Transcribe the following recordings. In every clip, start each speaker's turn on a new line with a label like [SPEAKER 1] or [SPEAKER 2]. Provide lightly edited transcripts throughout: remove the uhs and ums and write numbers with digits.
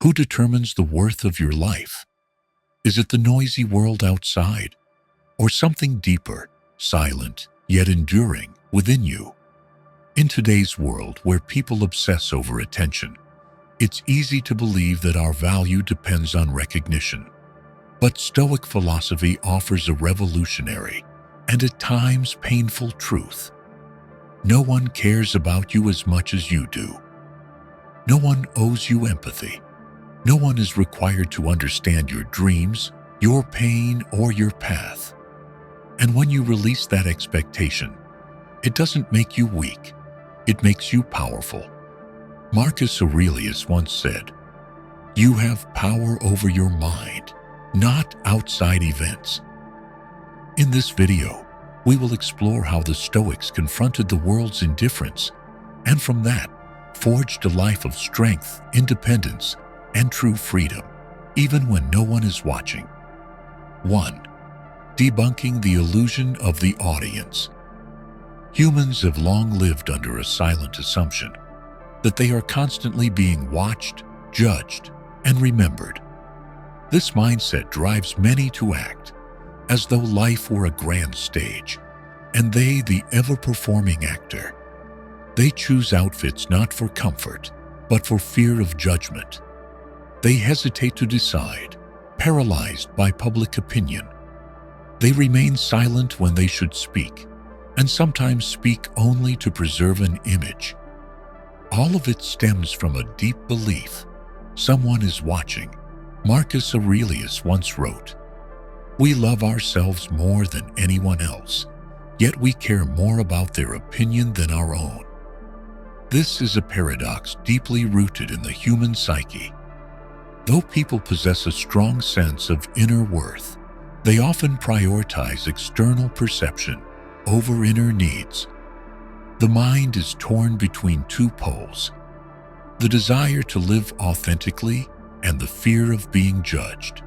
[SPEAKER 1] Who determines the worth of your life? Is it the noisy world outside, or something deeper, silent, yet enduring within you? In today's world where people obsess over attention, it's easy to believe that our value depends on recognition. But Stoic philosophy offers a revolutionary and at times painful truth. No one cares about you as much as you do. No one owes you empathy. No one is required to understand your dreams, your pain, or your path. And when you release that expectation, it doesn't make you weak. It makes you powerful. Marcus Aurelius once said, "You have power over your mind, not outside events." In this video, we will explore how the Stoics confronted the world's indifference, and from that, forged a life of strength, independence, and true freedom, even when no one is watching. 1. Debunking the illusion of the audience. Humans have long lived under a silent assumption that they are constantly being watched, judged, and remembered. This mindset drives many to act as though life were a grand stage, and they the ever-performing actor. They choose outfits not for comfort, but for fear of judgment. They hesitate to decide, paralyzed by public opinion. They remain silent when they should speak, and sometimes speak only to preserve an image. All of it stems from a deep belief someone is watching. Marcus Aurelius once wrote, "We love ourselves more than anyone else, yet we care more about their opinion than our own." This is a paradox deeply rooted in the human psyche. Though people possess a strong sense of inner worth, they often prioritize external perception over inner needs. The mind is torn between two poles: the desire to live authentically and the fear of being judged.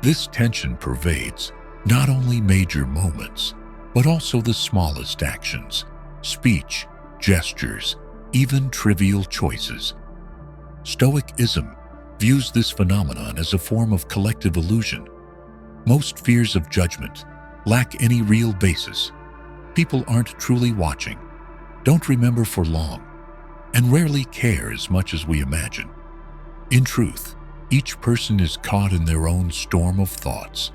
[SPEAKER 1] This tension pervades not only major moments, but also the smallest actions, speech, gestures, even trivial choices. Stoicism views this phenomenon as a form of collective illusion. Most fears of judgment lack any real basis. People aren't truly watching, don't remember for long, and rarely care as much as we imagine. In truth, each person is caught in their own storm of thoughts,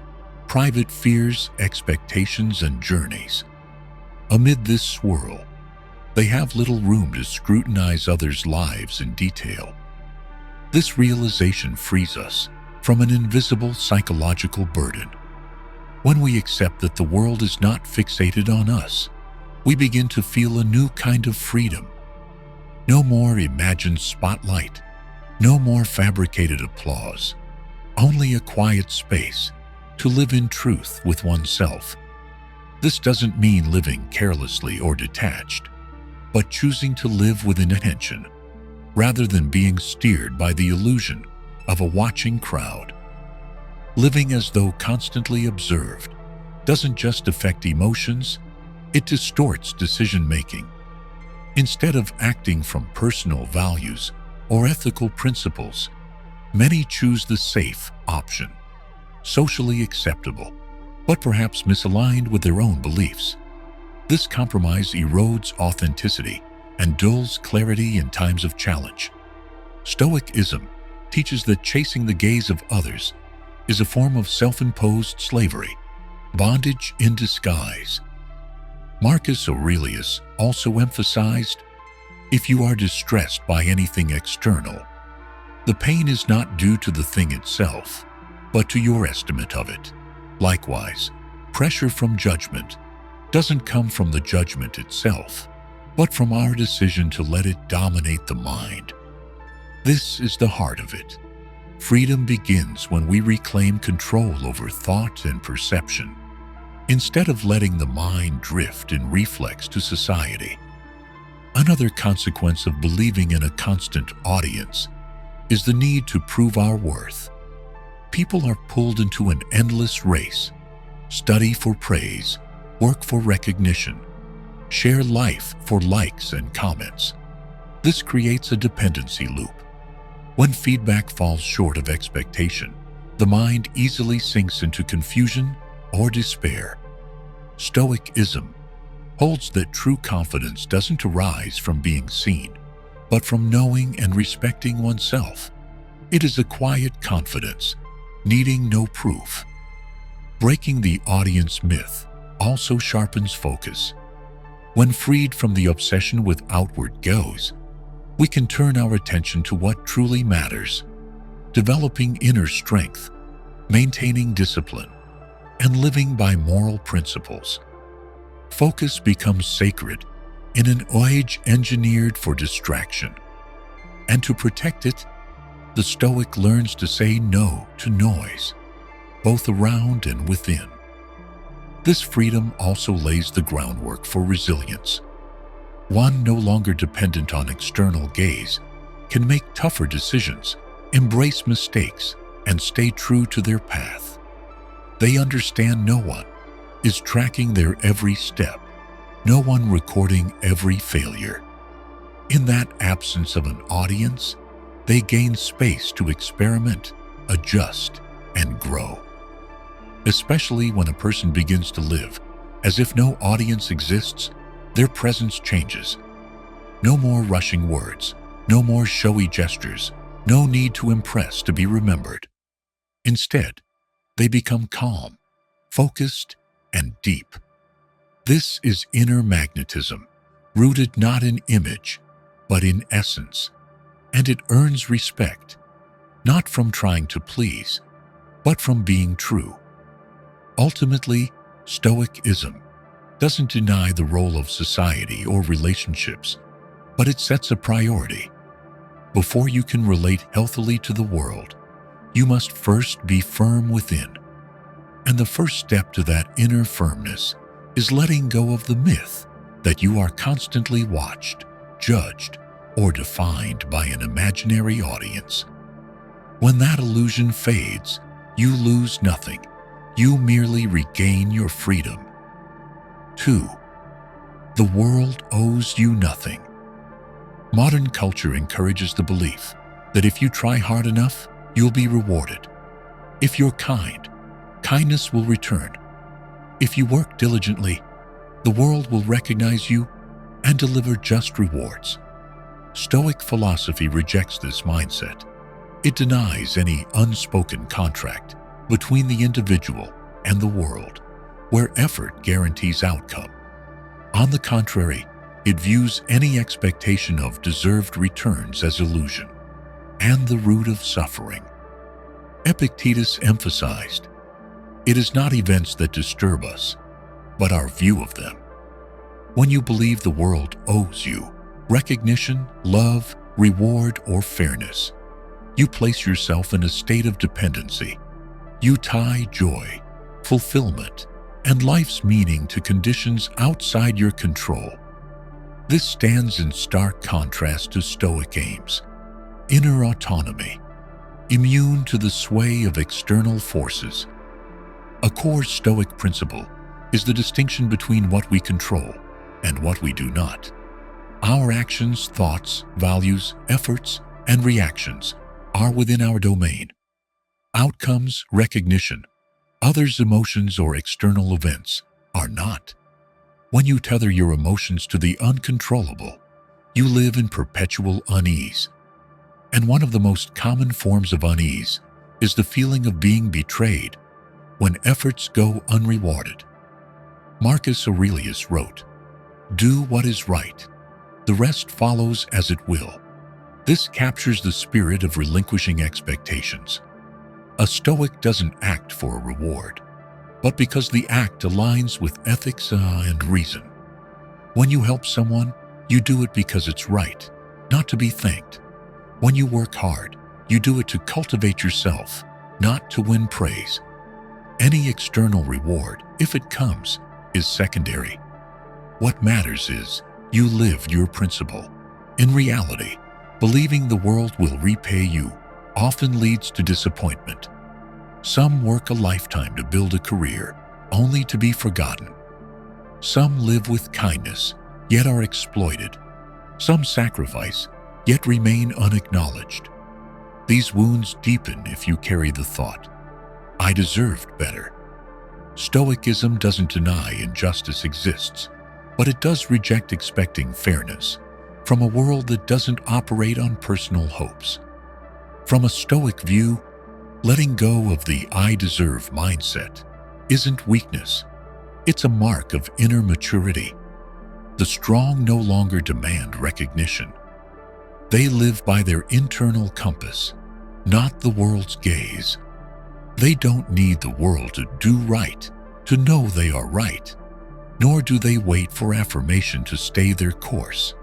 [SPEAKER 1] private fears, expectations, and journeys. Amid this swirl, they have little room to scrutinize others' lives in detail. This realization frees us from an invisible psychological burden. When we accept that the world is not fixated on us, we begin to feel a new kind of freedom. No more imagined spotlight, no more fabricated applause, only a quiet space to live in truth with oneself. This doesn't mean living carelessly or detached, but choosing to live with intention, rather than being steered by the illusion of a watching crowd. Living as though constantly observed doesn't just affect emotions, it distorts decision-making. Instead of acting from personal values or ethical principles, many choose the safe option, socially acceptable, but perhaps misaligned with their own beliefs. This compromise erodes authenticity and dulls clarity in times of challenge. Stoicism teaches that chasing the gaze of others is a form of self-imposed slavery, bondage in disguise. Marcus Aurelius also emphasized, if you are distressed by anything external, the pain is not due to the thing itself, but to your estimate of it. Likewise, pressure from judgment doesn't come from the judgment itself, but from our decision to let it dominate the mind. This is the heart of it. Freedom begins when we reclaim control over thought and perception, instead of letting the mind drift in reflex to society. Another consequence of believing in a constant audience is the need to prove our worth. People are pulled into an endless race: study for praise, work for recognition, share life for likes and comments. This creates a dependency loop. When feedback falls short of expectation, the mind easily sinks into confusion or despair. Stoicism holds that true confidence doesn't arise from being seen, but from knowing and respecting oneself. It is a quiet confidence, needing no proof. Breaking the audience myth also sharpens focus. When freed from the obsession with outward goals, we can turn our attention to what truly matters, developing inner strength, maintaining discipline, and living by moral principles. Focus becomes sacred in an age engineered for distraction. And to protect it, the Stoic learns to say no to noise, both around and within. This freedom also lays the groundwork for resilience. One no longer dependent on external gaze can make tougher decisions, embrace mistakes, and stay true to their path. They understand no one is tracking their every step, no one recording every failure. In that absence of an audience, they gain space to experiment, adjust, and grow. Especially when a person begins to live as if no audience exists, their presence changes. No more rushing words, no more showy gestures, no need to impress to be remembered. Instead, they become calm, focused, and deep. This is inner magnetism, rooted not in image, but in essence, and it earns respect, not from trying to please, but from being true. Ultimately, Stoicism doesn't deny the role of society or relationships, but it sets a priority. Before you can relate healthily to the world, you must first be firm within. And the first step to that inner firmness is letting go of the myth that you are constantly watched, judged, or defined by an imaginary audience. When that illusion fades, you lose nothing. You merely regain your freedom. 2. The world owes you nothing. Modern culture encourages the belief that if you try hard enough, you'll be rewarded. If you're kind, kindness will return. If you work diligently, the world will recognize you and deliver just rewards. Stoic philosophy rejects this mindset. It denies any unspoken contract between the individual and the world, where effort guarantees outcome. On the contrary, it views any expectation of deserved returns as illusion and the root of suffering. Epictetus emphasized, "It is not events that disturb us, but our view of them." When you believe the world owes you recognition, love, reward, or fairness, you place yourself in a state of dependency. You tie joy, fulfillment, and life's meaning to conditions outside your control. This stands in stark contrast to Stoic aims: inner autonomy, immune to the sway of external forces. A core Stoic principle is the distinction between what we control and what we do not. Our actions, thoughts, values, efforts, and reactions are within our domain. Outcomes, recognition, others' emotions, or external events are not. When you tether your emotions to the uncontrollable, you live in perpetual unease. And one of the most common forms of unease is the feeling of being betrayed when efforts go unrewarded. Marcus Aurelius wrote, "Do what is right. The rest follows as it will." This captures the spirit of relinquishing expectations. A Stoic doesn't act for a reward, but because the act aligns with ethics and reason. When you help someone, you do it because it's right, not to be thanked. When you work hard, you do it to cultivate yourself, not to win praise. Any external reward, if it comes, is secondary. What matters is you lived your principle. In reality, believing the world will repay you often leads to disappointment. Some work a lifetime to build a career, only to be forgotten. Some live with kindness, yet are exploited. Some sacrifice, yet remain unacknowledged. These wounds deepen if you carry the thought, "I deserved better." Stoicism doesn't deny injustice exists, but it does reject expecting fairness from a world that doesn't operate on personal hopes. From a Stoic view, letting go of the "I deserve" mindset isn't weakness. It's a mark of inner maturity. The strong no longer demand recognition. They live by their internal compass, not the world's gaze. They don't need the world to do right, to know they are right, nor do they wait for affirmation to stay their course.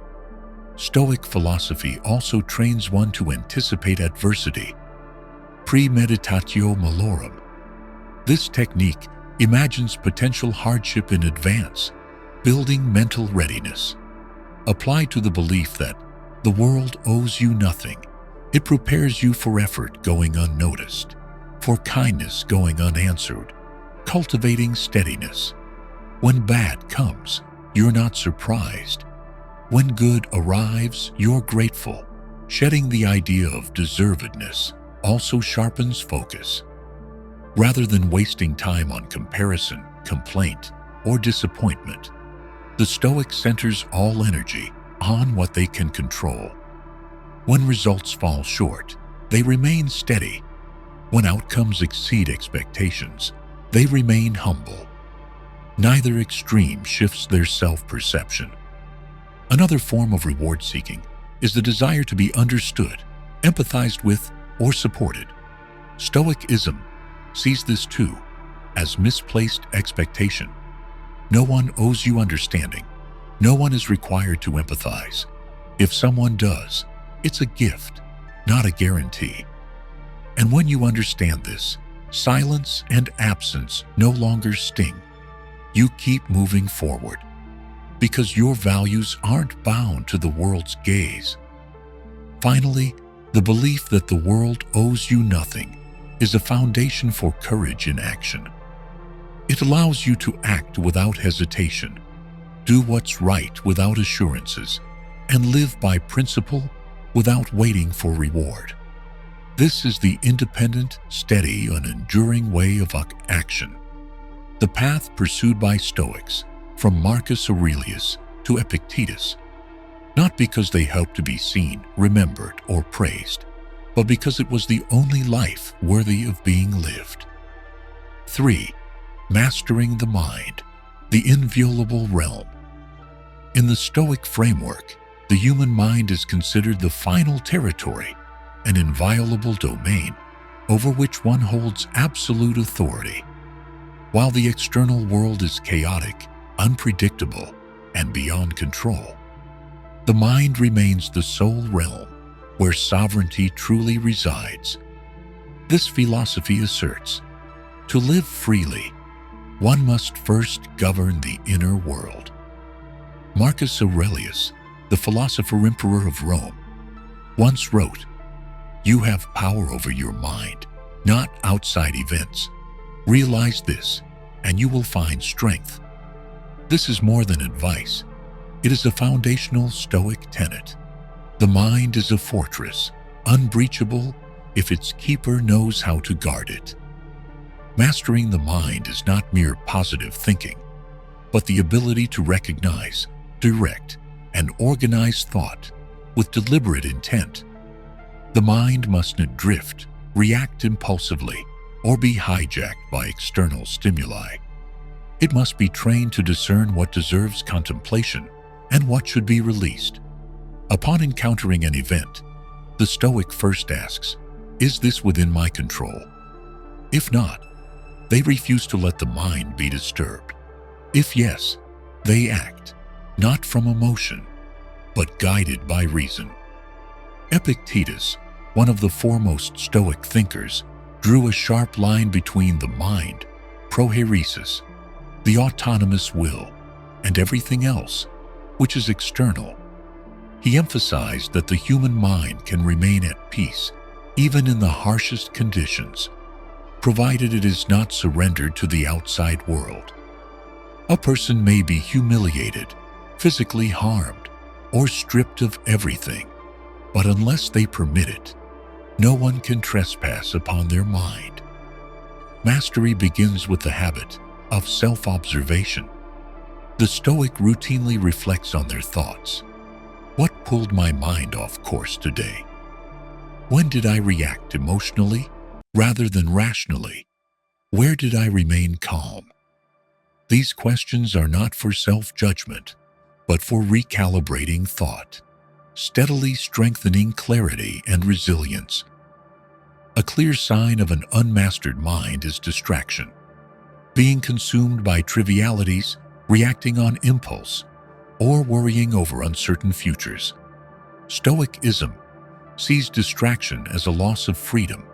[SPEAKER 1] Stoic philosophy also trains one to anticipate adversity, premeditatio malorum. This technique imagines potential hardship in advance, building mental readiness. Applied to the belief that the world owes you nothing, it prepares you for effort going unnoticed, for kindness going unanswered, cultivating steadiness. When bad comes, you're not surprised. When good arrives, you're grateful. Shedding the idea of deservedness also sharpens focus. Rather than wasting time on comparison, complaint, or disappointment, the Stoic centers all energy on what they can control. When results fall short, they remain steady. When outcomes exceed expectations, they remain humble. Neither extreme shifts their self-perception. Another form of reward-seeking is the desire to be understood, empathized with, or supported. Stoicism sees this too as misplaced expectation. No one owes you understanding. No one is required to empathize. If someone does, it's a gift, not a guarantee. And when you understand this, silence and absence no longer sting. You keep moving forward because your values aren't bound to the world's gaze. Finally, the belief that the world owes you nothing is a foundation for courage in action. It allows you to act without hesitation, do what's right without assurances, and live by principle without waiting for reward. This is the independent, steady, and enduring way of action. The path pursued by Stoics, from Marcus Aurelius to Epictetus, not because they helped to be seen, remembered, or praised, but because it was the only life worthy of being lived. 3. Mastering the mind, the inviolable realm. In the Stoic framework, the human mind is considered the final territory, an inviolable domain over which one holds absolute authority. While the external world is chaotic, unpredictable, and beyond control, the mind remains the sole realm where sovereignty truly resides. This philosophy asserts, to live freely, one must first govern the inner world. Marcus Aurelius, the philosopher-emperor of Rome, once wrote, "You have power over your mind, not outside events. Realize this, and you will find strength." This is more than advice. It is a foundational Stoic tenet. The mind is a fortress, unbreachable if its keeper knows how to guard it. Mastering the mind is not mere positive thinking, but the ability to recognize, direct, and organize thought with deliberate intent. The mind mustn't drift, react impulsively, or be hijacked by external stimuli. It must be trained to discern what deserves contemplation and what should be released. Upon encountering an event, the Stoic first asks, "Is this within my control?" If not, they refuse to let the mind be disturbed. If yes, they act, not from emotion, but guided by reason. Epictetus, one of the foremost Stoic thinkers, drew a sharp line between the mind, prohairesis, the autonomous will, and everything else, which is external. He emphasized that the human mind can remain at peace, even in the harshest conditions, provided it is not surrendered to the outside world. A person may be humiliated, physically harmed, or stripped of everything, but unless they permit it, No one can trespass upon their mind. Mastery begins with the habit of self-observation. The Stoic routinely reflects on their thoughts. What pulled my mind off course today? When did I react emotionally rather than rationally? Where did I remain calm? These questions are not for self-judgment, but for recalibrating thought, steadily strengthening clarity and resilience. A clear sign of an unmastered mind is distraction, being consumed by trivialities, reacting on impulse, or worrying over uncertain futures. Stoicism sees distraction as a loss of freedom.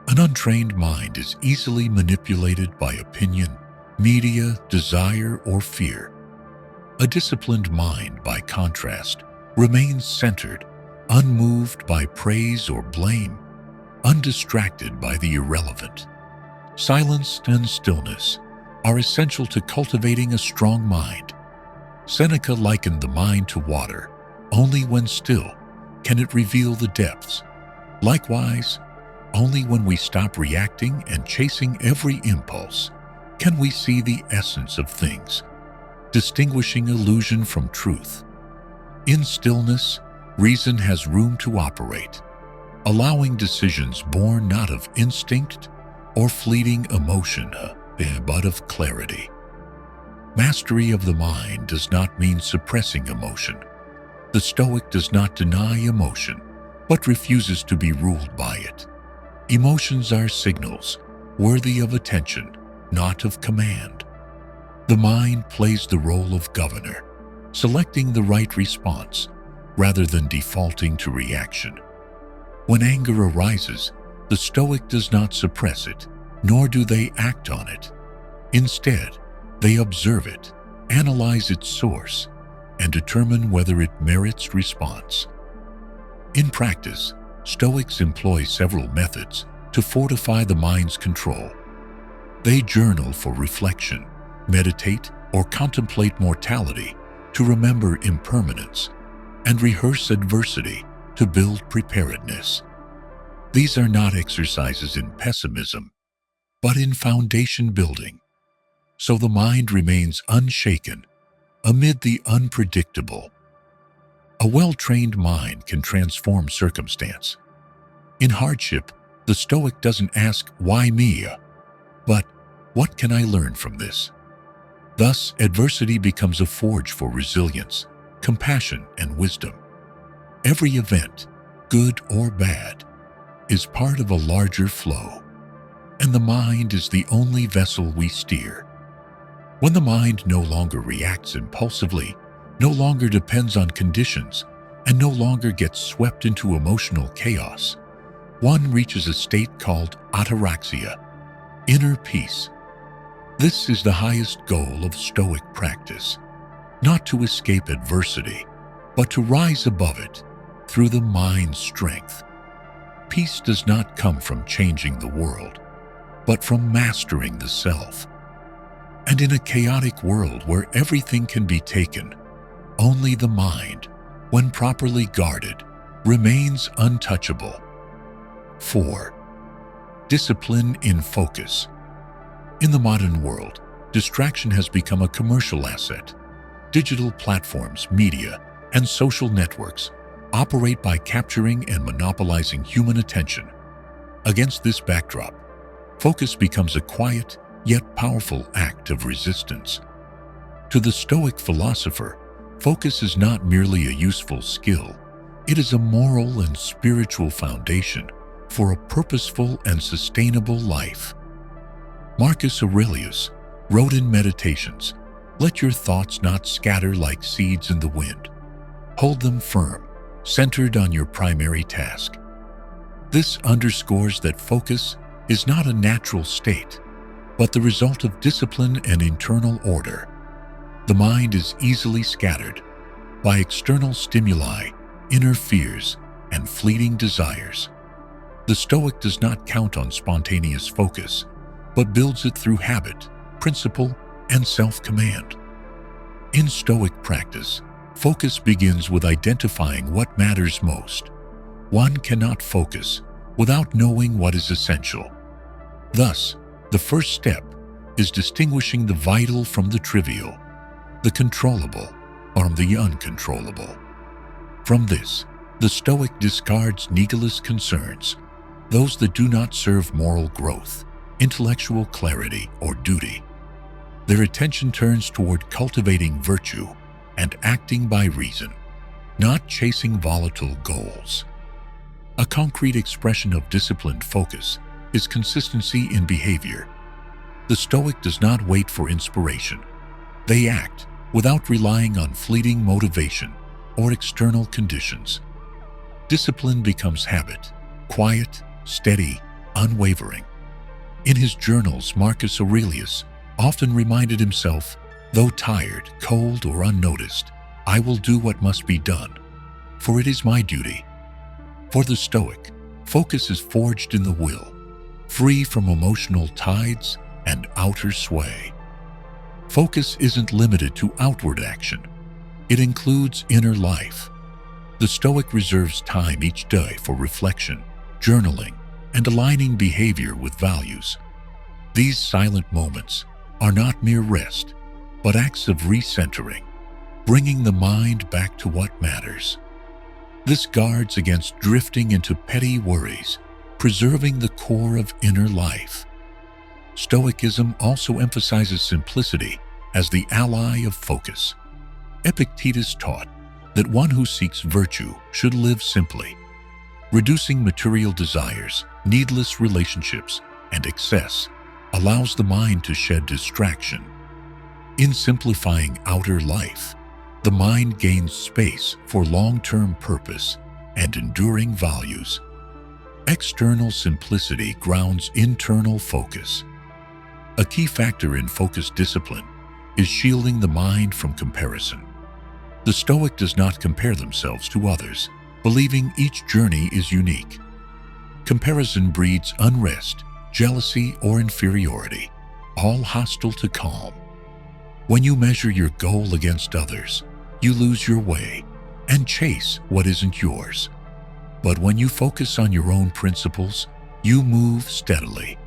[SPEAKER 1] An untrained mind is easily manipulated by opinion, media, desire, or fear. A disciplined mind, by contrast, remains centered, unmoved by praise or blame, undistracted by the irrelevant. Silence and stillness are essential to cultivating a strong mind. Seneca likened the mind to water. Only when still can it reveal the depths. Likewise, only when we stop reacting and chasing every impulse can we see the essence of things, distinguishing illusion from truth. In stillness, reason has room to operate, allowing decisions born not of instinct or fleeting emotion, but of clarity. Mastery of the mind does not mean suppressing emotion. The Stoic does not deny emotion, but refuses to be ruled by it. Emotions are signals, worthy of attention, not of command. The mind plays the role of governor, selecting the right response rather than defaulting to reaction. When anger arises, the Stoic does not suppress it, nor do they act on it. Instead, they observe it, analyze its source, and determine whether it merits response. In practice, Stoics employ several methods to fortify the mind's control. They journal for reflection, meditate or contemplate mortality to remember impermanence, and rehearse adversity to build preparedness. These are not exercises in pessimism, but in foundation building, so the mind remains unshaken amid the unpredictable. A well-trained mind can transform circumstance. In hardship, the Stoic doesn't ask, "Why me?" but "What can I learn from this?" Thus, adversity becomes a forge for resilience, compassion, and wisdom. Every event, good or bad, is part of a larger flow, and the mind is the only vessel we steer. When the mind no longer reacts impulsively, no longer depends on conditions, and no longer gets swept into emotional chaos, one reaches a state called ataraxia, inner peace. This is the highest goal of Stoic practice, not to escape adversity, but to rise above it through the mind's strength. Peace does not come from changing the world, but from mastering the self. And in a chaotic world where everything can be taken, only the mind, when properly guarded, remains untouchable. 4. Discipline in focus. In the modern world, distraction has become a commercial asset. Digital platforms, media, and social networks operate by capturing and monopolizing human attention. Against this backdrop, focus becomes a quiet yet powerful act of resistance. To the Stoic philosopher, focus is not merely a useful skill, it is a moral and spiritual foundation for a purposeful and sustainable life. Marcus Aurelius wrote in Meditations, "Let your thoughts not scatter like seeds in the wind. Hold them firm, centered on your primary task." This underscores that focus is not a natural state, but the result of discipline and internal order. The mind is easily scattered by external stimuli, inner fears, and fleeting desires. The Stoic does not count on spontaneous focus, but builds it through habit, principle, and self-command. In Stoic practice, focus begins with identifying what matters most. One cannot focus without knowing what is essential. Thus, the first step is distinguishing the vital from the trivial, the controllable from the uncontrollable. From this, the Stoic discards needless concerns, those that do not serve moral growth, intellectual clarity, or duty. Their attention turns toward cultivating virtue and acting by reason, not chasing volatile goals. A concrete expression of disciplined focus is consistency in behavior. The Stoic does not wait for inspiration. They act without relying on fleeting motivation or external conditions. Discipline becomes habit, quiet, steady, unwavering. In his journals, Marcus Aurelius often reminded himself, though tired, cold, or unnoticed, I will do what must be done, for it is my duty. For the Stoic, focus is forged in the will, free from emotional tides and outer sway. Focus isn't limited to outward action. It includes inner life. The Stoic reserves time each day for reflection, journaling, and aligning behavior with values. These silent moments are not mere rest, but acts of recentering, bringing the mind back to what matters. This guards against drifting into petty worries, preserving the core of inner life. Stoicism also emphasizes simplicity as the ally of focus. Epictetus taught that one who seeks virtue should live simply, reducing material desires, needless relationships, and excess allows the mind to shed distraction. In simplifying outer life, the mind gains space for long-term purpose and enduring values. External simplicity grounds internal focus. A key factor in focused discipline is shielding the mind from comparison. The Stoic does not compare themselves to others, believing each journey is unique. Comparison breeds unrest, jealousy, or inferiority, all hostile to calm. When you measure your goal against others, you lose your way and chase what isn't yours. But when you focus on your own principles, you move steadily,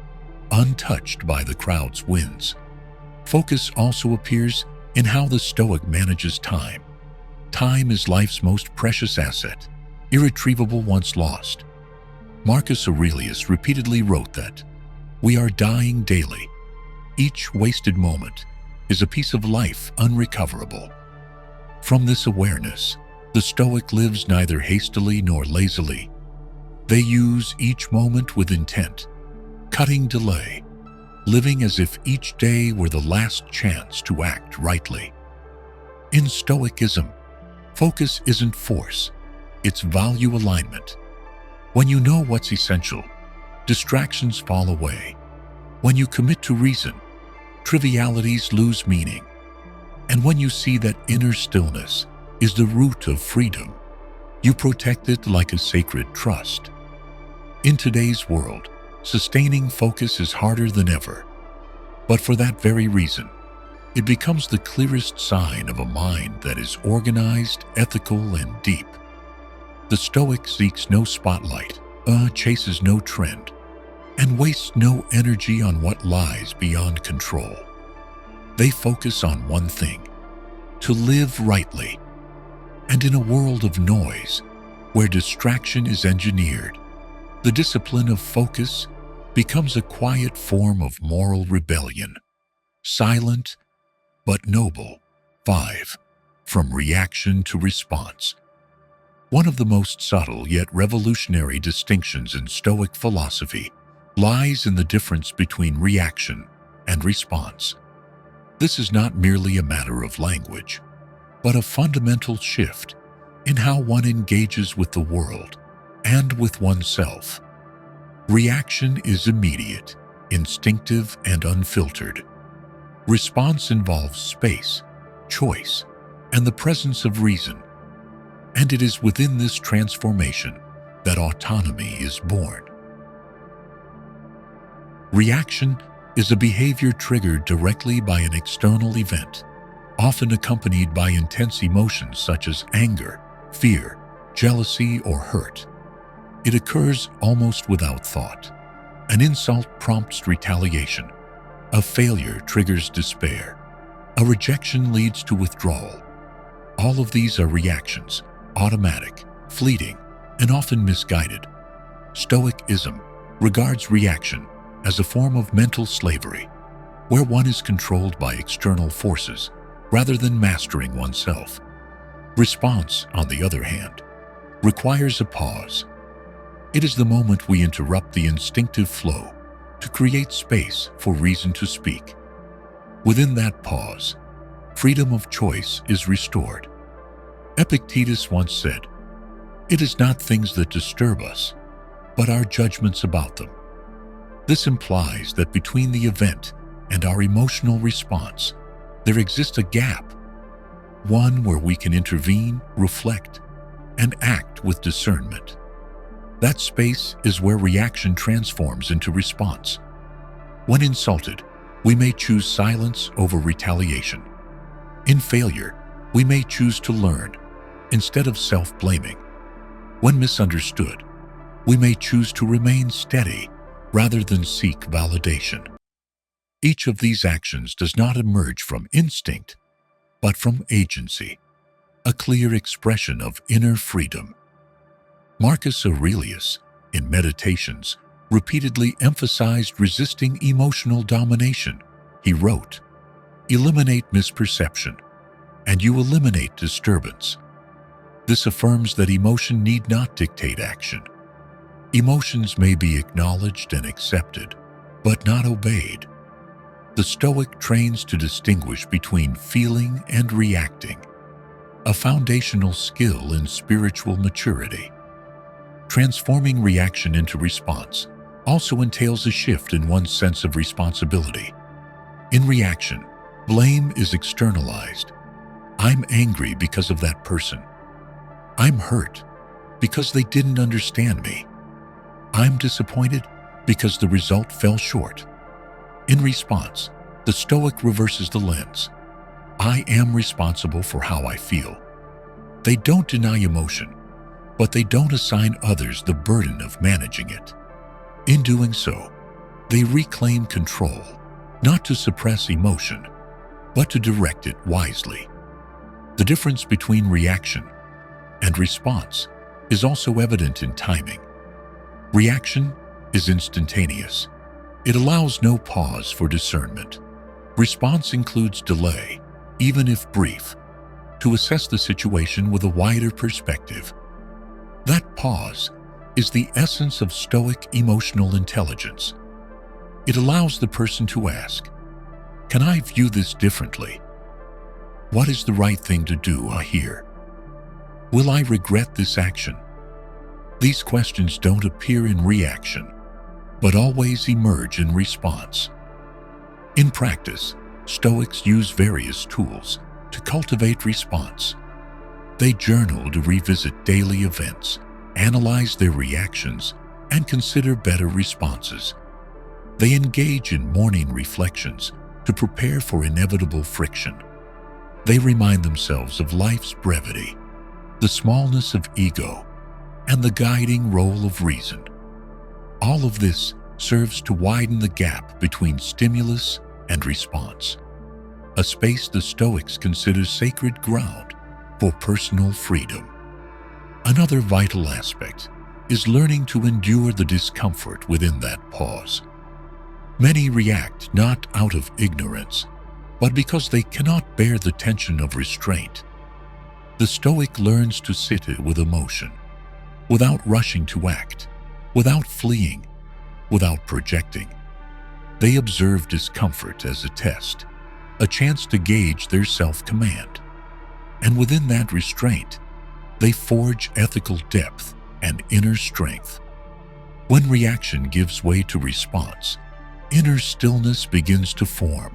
[SPEAKER 1] untouched by the crowd's winds. Focus also appears in how the Stoic manages time. Time is life's most precious asset, irretrievable once lost. Marcus Aurelius repeatedly wrote that, "We are dying daily. Each wasted moment is a piece of life unrecoverable." From this awareness, the Stoic lives neither hastily nor lazily. They use each moment with intent, cutting delay, living as if each day were the last chance to act rightly. In Stoicism, focus isn't force, it's value alignment. When you know what's essential, distractions fall away. When you commit to reason, trivialities lose meaning. And when you see that inner stillness is the root of freedom, you protect it like a sacred trust. In today's world, sustaining focus is harder than ever. But for that very reason, it becomes the clearest sign of a mind that is organized, ethical, and deep. The Stoic seeks no spotlight, chases no trend, and wastes no energy on what lies beyond control. They focus on one thing: to live rightly. And in a world of noise, where distraction is engineered, the discipline of focus becomes a quiet form of moral rebellion, silent but noble. 5. From reaction to response. One of the most subtle yet revolutionary distinctions in Stoic philosophy lies in the difference between reaction and response. This is not merely a matter of language, but a fundamental shift in how one engages with the world and with oneself. Reaction is immediate, instinctive, and unfiltered. Response involves space, choice, and the presence of reason. And it is within this transformation that autonomy is born. Reaction is a behavior triggered directly by an external event, often accompanied by intense emotions such as anger, fear, jealousy, or hurt. It occurs almost without thought. An insult prompts retaliation. A failure triggers despair. A rejection leads to withdrawal. All of these are reactions, automatic, fleeting, and often misguided. Stoicism regards reaction as a form of mental slavery, where one is controlled by external forces rather than mastering oneself. Response, on the other hand, requires a pause. It is the moment we interrupt the instinctive flow to create space for reason to speak. Within that pause, freedom of choice is restored. Epictetus once said, "It is not things that disturb us, but our judgments about them." This implies that between the event and our emotional response, there exists a gap, one where we can intervene, reflect, and act with discernment. That space is where reaction transforms into response. When insulted, we may choose silence over retaliation. In failure, we may choose to learn instead of self-blaming. When misunderstood, we may choose to remain steady rather than seek validation. Each of these actions does not emerge from instinct, but from agency, a clear expression of inner freedom. Marcus Aurelius, in Meditations, repeatedly emphasized resisting emotional domination. He wrote, "Eliminate misperception, and you eliminate disturbance." This affirms that emotion need not dictate action. Emotions may be acknowledged and accepted, but not obeyed. The Stoic trains to distinguish between feeling and reacting, a foundational skill in spiritual maturity. Transforming reaction into response also entails a shift in one's sense of responsibility. In reaction, blame is externalized. I'm angry because of that person. I'm hurt because they didn't understand me. I'm disappointed because the result fell short. In response, the Stoic reverses the lens. I am responsible for how I feel. They don't deny emotion, but they don't assign others the burden of managing it. In doing so, they reclaim control, not to suppress emotion, but to direct it wisely. The difference between reaction and response is also evident in timing. Reaction is instantaneous. It allows no pause for discernment. Response includes delay, even if brief, to assess the situation with a wider perspective. That pause is the essence of Stoic emotional intelligence. It allows the person to ask, can I view this differently? What is the right thing to do here? Will I regret this action? These questions don't appear in reaction, but always emerge in response. In practice, Stoics use various tools to cultivate response. They journal to revisit daily events, analyze their reactions, and consider better responses. They engage in morning reflections to prepare for inevitable friction. They remind themselves of life's brevity, the smallness of ego, and the guiding role of reason. All of this serves to widen the gap between stimulus and response, a space the Stoics consider sacred ground for personal freedom. Another vital aspect is learning to endure the discomfort within that pause. Many react not out of ignorance, but because they cannot bear the tension of restraint. The Stoic learns to sit with emotion, without rushing to act, without fleeing, without projecting. They observe discomfort as a test, a chance to gauge their self-command. And within that restraint, they forge ethical depth and inner strength. When reaction gives way to response, inner stillness begins to form.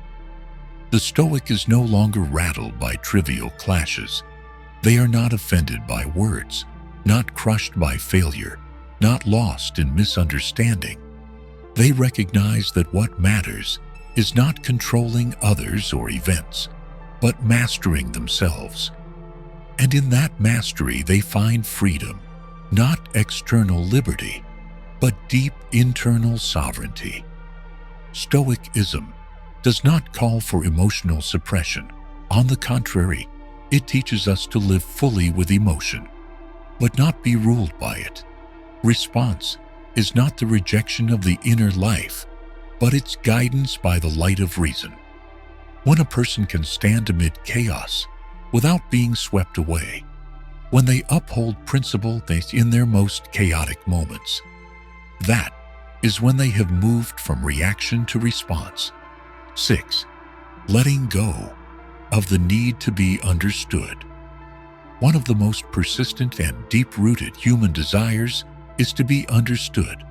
[SPEAKER 1] The Stoic is no longer rattled by trivial clashes. They are not offended by words, not crushed by failure, not lost in misunderstanding. They recognize that what matters is not controlling others or events, but mastering themselves. And in that mastery, they find freedom, not external liberty, but deep internal sovereignty. Stoicism does not call for emotional suppression. On the contrary, it teaches us to live fully with emotion, but not be ruled by it. Response is not the rejection of the inner life, but its guidance by the light of reason. When a person can stand amid chaos without being swept away, when they uphold principle in their most chaotic moments, that is when they have moved from reaction to response. 6. Letting go of the need to be understood. One of the most persistent and deep-rooted human desires is to be understood.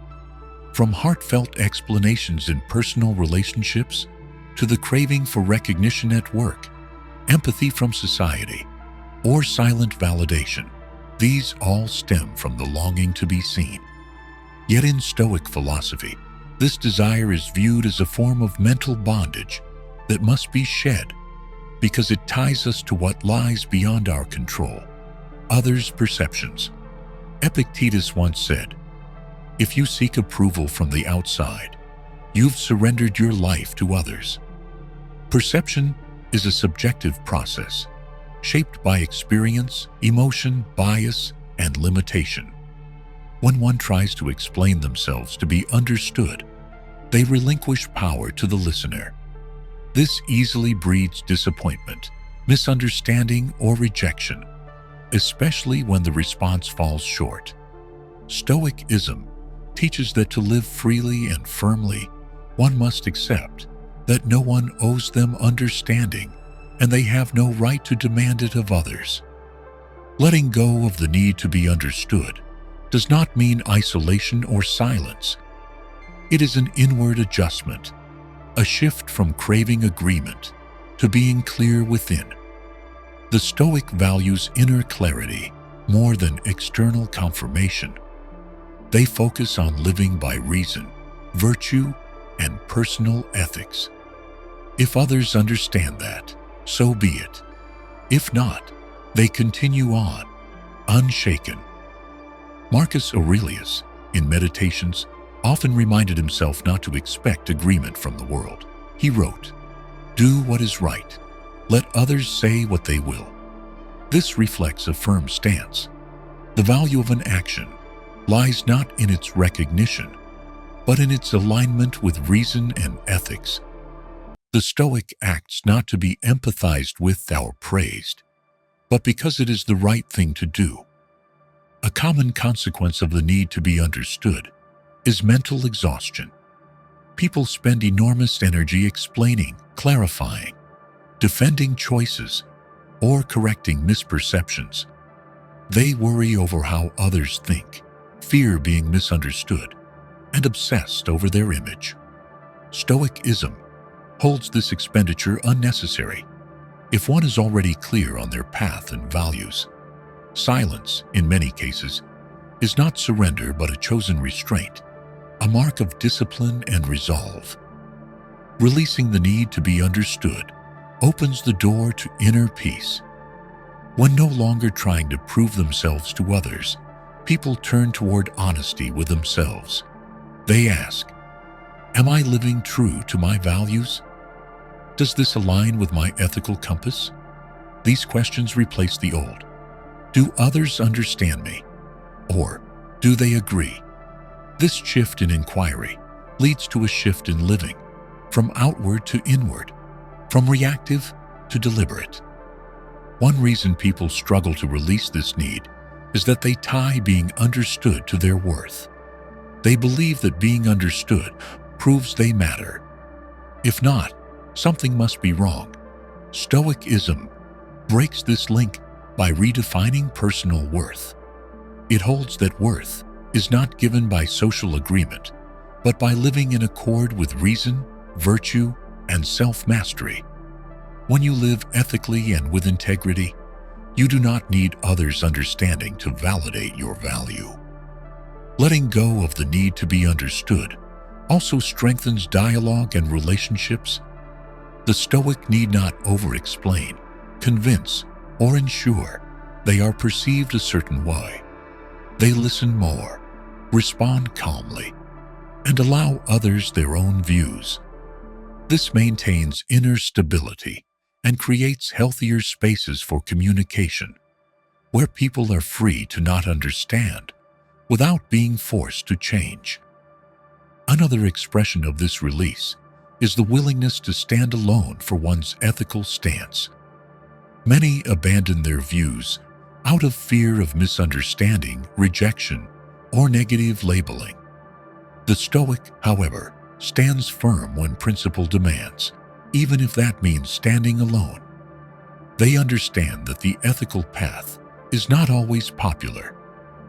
[SPEAKER 1] From heartfelt explanations in personal relationships to the craving for recognition at work, empathy from society, or silent validation, these all stem from the longing to be seen. Yet in Stoic philosophy, this desire is viewed as a form of mental bondage that must be shed because it ties us to what lies beyond our control, others' perceptions. Epictetus once said, "If you seek approval from the outside, you've surrendered your life to others." Perception is a subjective process, shaped by experience, emotion, bias, and limitation. When one tries to explain themselves to be understood, they relinquish power to the listener. This easily breeds disappointment, misunderstanding, or rejection, especially when the response falls short. Stoicism teaches that to live freely and firmly, one must accept that no one owes them understanding and they have no right to demand it of others. Letting go of the need to be understood does not mean isolation or silence. It is an inward adjustment, a shift from craving agreement to being clear within. The Stoic values inner clarity more than external confirmation. They focus on living by reason, virtue, and personal ethics. If others understand that, so be it. If not, they continue on, unshaken. Marcus Aurelius, in Meditations, often reminded himself not to expect agreement from the world. He wrote, "Do what is right. Let others say what they will." This reflects a firm stance. The value of an action lies not in its recognition, but in its alignment with reason and ethics. The Stoic acts not to be empathized with or praised, but because it is the right thing to do. A common consequence of the need to be understood is mental exhaustion. People spend enormous energy explaining, clarifying, defending choices, or correcting misperceptions. They worry over how others think, fear being misunderstood, and obsessed over their image. Stoicism holds this expenditure unnecessary if one is already clear on their path and values. Silence, in many cases, is not surrender but a chosen restraint, a mark of discipline and resolve. Releasing the need to be understood opens the door to inner peace. When no longer trying to prove themselves to others, people turn toward honesty with themselves. They ask, "Am I living true to my values? Does this align with my ethical compass?" These questions replace the old, "Do others understand me?" or "Do they agree?" This shift in inquiry leads to a shift in living, from outward to inward, from reactive to deliberate. One reason people struggle to release this need is that they tie being understood to their worth. They believe that being understood proves they matter. If not, something must be wrong. Stoicism breaks this link by redefining personal worth. It holds that worth is not given by social agreement, but by living in accord with reason, virtue, and self-mastery. When you live ethically and with integrity, you do not need others' understanding to validate your value. Letting go of the need to be understood also strengthens dialogue and relationships. The Stoic need not over-explain, convince, or ensure they are perceived a certain way. They listen more, respond calmly, and allow others their own views. This maintains inner stability and creates healthier spaces for communication, where people are free to not understand without being forced to change. Another expression of this release is the willingness to stand alone for one's ethical stance. Many abandon their views out of fear of misunderstanding, rejection, or negative labeling. The Stoic, however, stands firm when principle demands, even if that means standing alone. They understand that the ethical path is not always popular,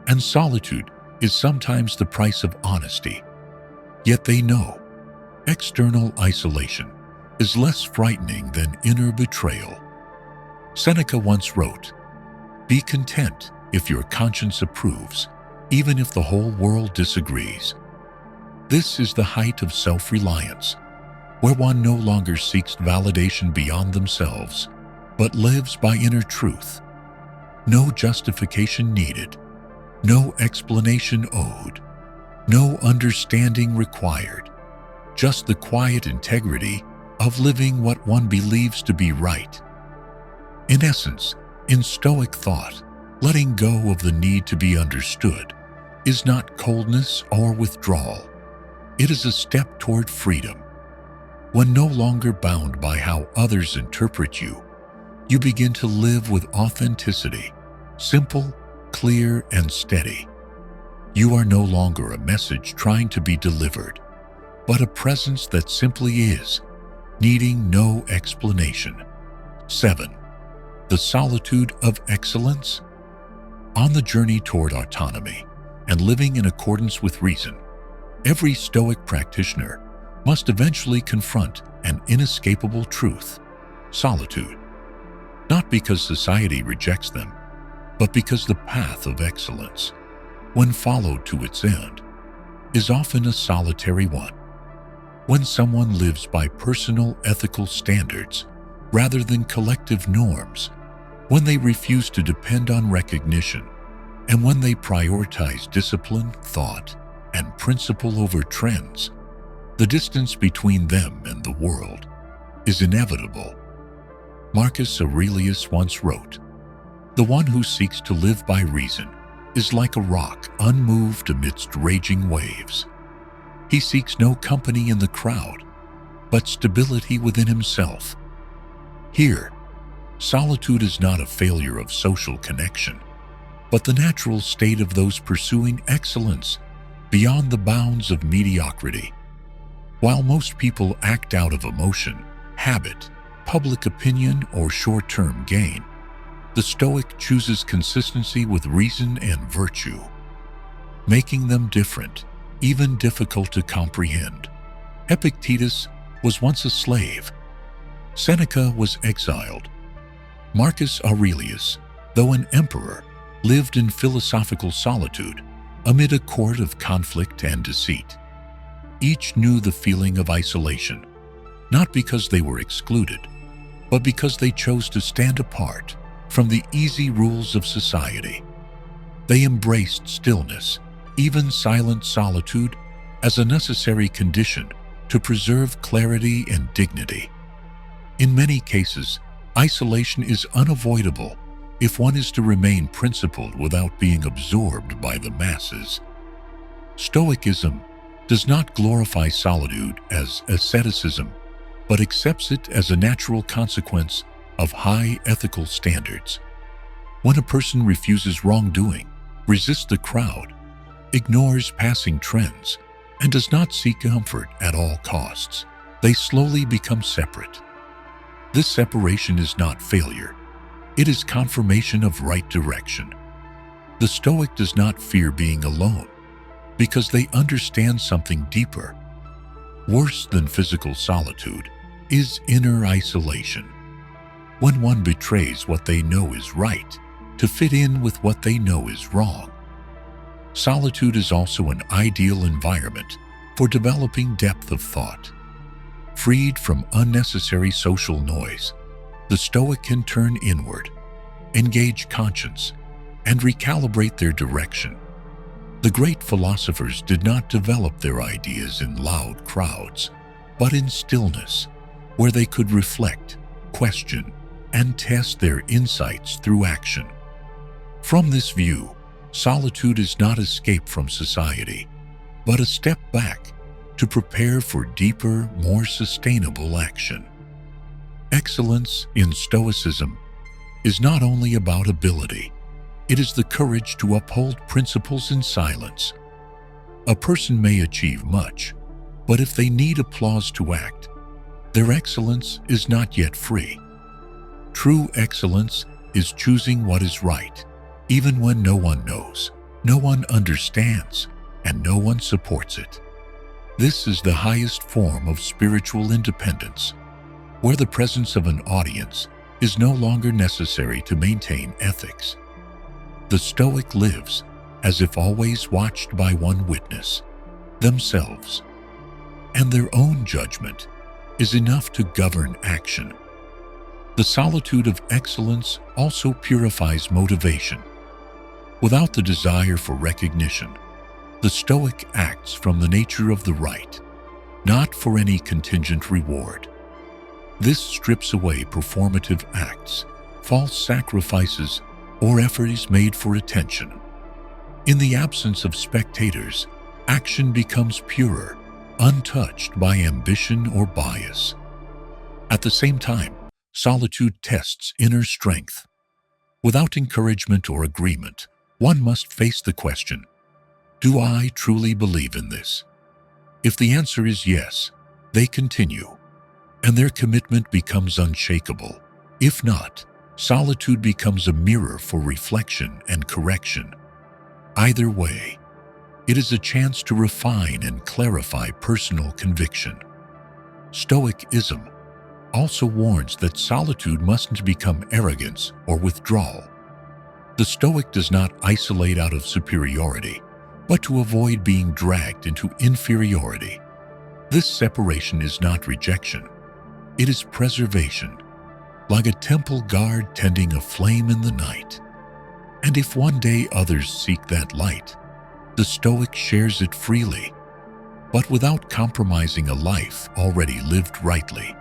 [SPEAKER 1] and solitude is sometimes the price of honesty. Yet they know external isolation is less frightening than inner betrayal. Seneca once wrote, "Be content if your conscience approves, even if the whole world disagrees." This is the height of self-reliance, where one no longer seeks validation beyond themselves, but lives by inner truth. No justification needed, no explanation owed, no understanding required, just the quiet integrity of living what one believes to be right. In essence, in Stoic thought, letting go of the need to be understood is not coldness or withdrawal. It is a step toward freedom. When no longer bound by how others interpret you, you begin to live with authenticity, simple, clear, and steady. You are no longer a message trying to be delivered, but a presence that simply is, needing no explanation. 7. The Solitude of Excellence. On the journey toward autonomy and living in accordance with reason, every Stoic practitioner must eventually confront an inescapable truth: solitude. Not because society rejects them, but because the path of excellence, when followed to its end, is often a solitary one. When someone lives by personal ethical standards rather than collective norms, when they refuse to depend on recognition, and when they prioritize discipline, thought, and principle over trends, the distance between them and the world is inevitable. Marcus Aurelius once wrote, "The one who seeks to live by reason is like a rock unmoved amidst raging waves. He seeks no company in the crowd, but stability within himself." Here, solitude is not a failure of social connection, but the natural state of those pursuing excellence beyond the bounds of mediocrity. While most people act out of emotion, habit, public opinion, or short-term gain, the Stoic chooses consistency with reason and virtue, making them different, even difficult to comprehend. Epictetus was once a slave. Seneca was exiled. Marcus Aurelius, though an emperor, lived in philosophical solitude amid a court of conflict and deceit. Each knew the feeling of isolation, not because they were excluded, but because they chose to stand apart from the easy rules of society. They embraced stillness, even silent solitude, as a necessary condition to preserve clarity and dignity. In many cases, isolation is unavoidable if one is to remain principled without being absorbed by the masses. Stoicism does not glorify solitude as asceticism, but accepts it as a natural consequence of high ethical standards. When a person refuses wrongdoing, resists the crowd, ignores passing trends, and does not seek comfort at all costs, they slowly become separate. This separation is not failure. It is confirmation of right direction. The Stoic does not fear being alone because they understand something deeper. Worse than physical solitude is inner isolation. When one betrays what they know is right to fit in with what they know is wrong. Solitude is also an ideal environment for developing depth of thought. Freed from unnecessary social noise, the Stoic can turn inward, engage conscience, and recalibrate their direction The great philosophers did not develop their ideas in loud crowds, but in stillness, where they could reflect, question, and test their insights through action. From this view, solitude is not escape from society, but a step back to prepare for deeper, more sustainable action. Excellence in Stoicism is not only about ability, it is the courage to uphold principles in silence. A person may achieve much, but if they need applause to act, their excellence is not yet free. True excellence is choosing what is right, even when no one knows, no one understands, and no one supports it. This is the highest form of spiritual independence, where the presence of an audience is no longer necessary to maintain ethics. The Stoic lives as if always watched by one witness, themselves, and their own judgment is enough to govern action. The solitude of excellence also purifies motivation. Without the desire for recognition, the Stoic acts from the nature of the right, not for any contingent reward. This strips away performative acts, false sacrifices, or efforts made for attention. In the absence of spectators, action becomes purer, untouched by ambition or bias. At the same time, solitude tests inner strength. Without encouragement or agreement, one must face the question, do I truly believe in this? If the answer is yes, they continue, and their commitment becomes unshakable. If not, solitude becomes a mirror for reflection and correction. Either way, it is a chance to refine and clarify personal conviction. Stoicism also warns that solitude mustn't become arrogance or withdrawal. The Stoic does not isolate out of superiority, but to avoid being dragged into inferiority. This separation is not rejection, it is preservation, like a temple guard tending a flame in the night. And if one day others seek that light, the Stoic shares it freely, but without compromising a life already lived rightly.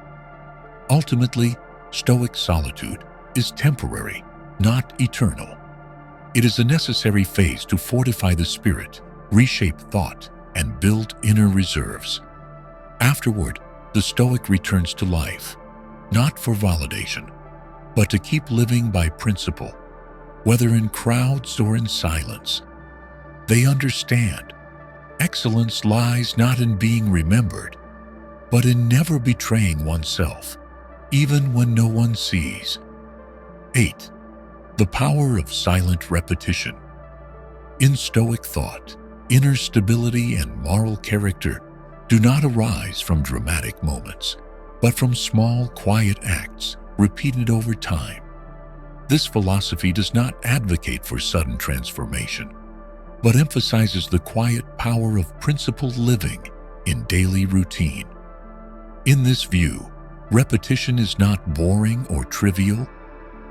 [SPEAKER 1] Ultimately, Stoic solitude is temporary, not eternal. It is a necessary phase to fortify the spirit, reshape thought, and build inner reserves. Afterward, the Stoic returns to life, not for validation, but to keep living by principle, whether in crowds or in silence. They understand excellence lies not in being remembered, but in never betraying oneself, even when no one sees. 8. The power of silent repetition. In Stoic thought, inner stability and moral character do not arise from dramatic moments, but from small, quiet acts repeated over time. This philosophy does not advocate for sudden transformation, but emphasizes the quiet power of principled living in daily routine. In this view, repetition is not boring or trivial.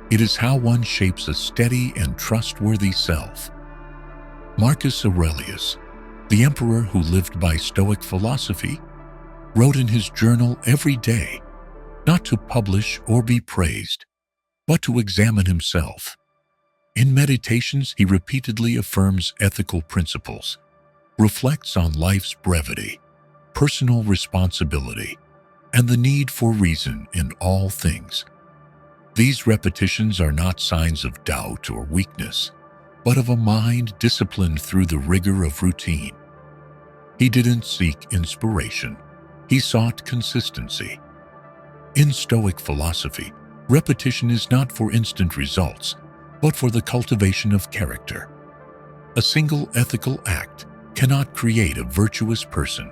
[SPEAKER 1] It is how one shapes a steady and trustworthy self. Marcus Aurelius, the emperor who lived by Stoic philosophy, wrote in his journal every day, not to publish or be praised, but to examine himself. In meditations, he repeatedly affirms ethical principles, reflects on life's brevity, personal responsibility, and the need for reason in all things. These repetitions are not signs of doubt or weakness, but of a mind disciplined through the rigor of routine. He didn't seek inspiration, he sought consistency. In Stoic philosophy, repetition is not for instant results, but for the cultivation of character. A single ethical act cannot create a virtuous person.